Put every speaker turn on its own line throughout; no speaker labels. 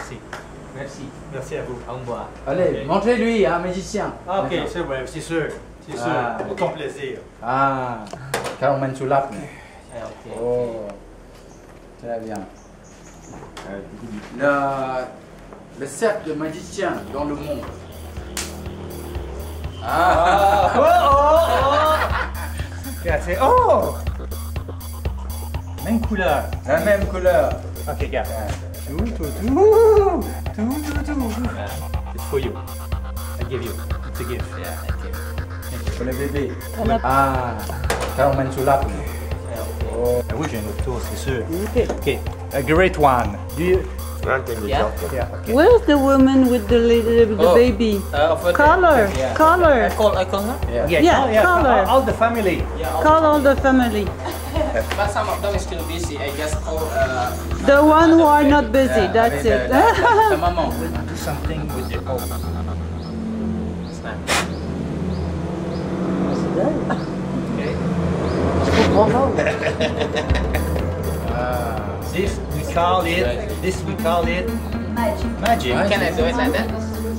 Merci. Merci. Merci à vous.
Au revoir.
Allez,
Okay.
montrez-lui, un magicien.
Ah, ok, c'est vrai, c'est sûr. C'est sûr.
Ah.
Pour ton plaisir.
Ah, kau main sulap nih.
Ok.
Oh, très bien. Le cercle de magiciens dans le monde. Ah,
Oh, oh, oh. Regarde, oh! Même couleur.
la même couleur.
Ok, regarde. Tout. It's for you. I give you. It's a gift.
Yeah, thank you.
Pour le bébé. Ah, kau main sulap nih. Oh,
Ah oui, j'ai un autre tour, c'est sûr. Ok, a great one. Do you...
Yeah.
Yeah, okay.
Where's the woman with the
Oh.
baby?
Over there.
Color,
Yeah.
color.
I call her?
yeah.
Yeah, color.
All the family.
Yeah.
Call all the family.
But some of them is still busy. I just call.
The one who are not busy, that's it.
Sa maman.
Do something with the oh.
Snap.
Okay.
Ah,
This we call it magic.
Can I do it like that?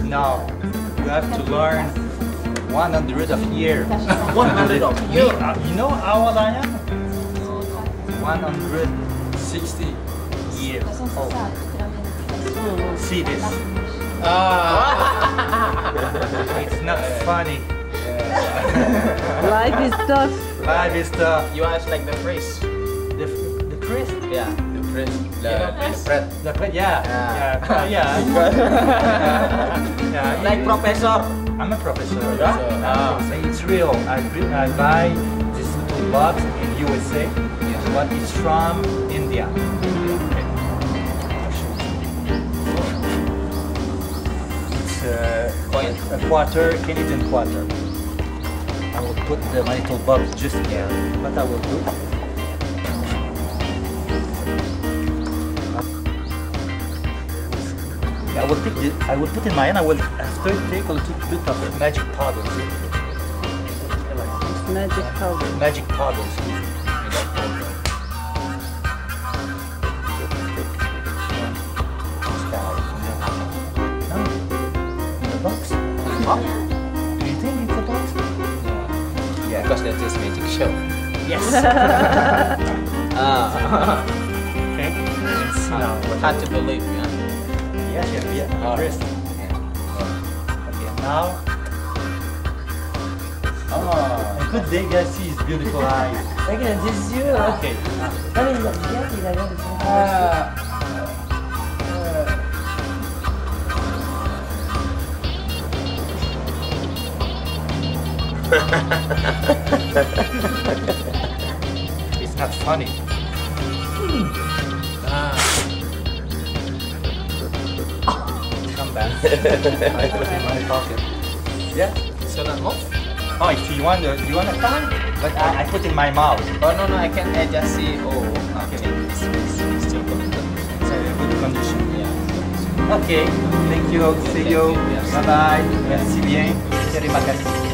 No, you have to learn 100 of years.
100 of years?
You know how old I am? 160 years old. See this? It's not funny.
Life is tough.
Life is tough.
You are like the priest.
The priest?
Yeah.
the prince.
The priest, yeah. Yeah.
Like professor.
I'm a professor.
Ah.
So it's real. I buy this little box in USA, but it's from India. It's a quarter, Canadian quarter. I will put my little box just here. What I will do? I will put in my hand. I will after take a little bit of magic powder.
Magic powder.
Magic powder. Box? Do you think it's a box? Yeah.
Because that is magic show.
Yes. Okay. Let's see now.
Hard to believe, yeah.
Yeah.
Oh.
First. Okay. Now.
Ah,
A good day, guys. See his beautiful eyes.
Regarde des yeux.
Okay.
Ah mais regarde, il a l'air de faire.
ah.
It's not funny. Come back. I put it in my pocket. Yeah.
So not move?
Oh, if you want a time? But I put in my mouth.
Oh no, I can I just see. Oh, okay. It's still good.
It's a good condition.
Yeah.
Okay. Thank you. See you.
Thank you. Yes.
Bye bye. Merci bien. Terima kasih.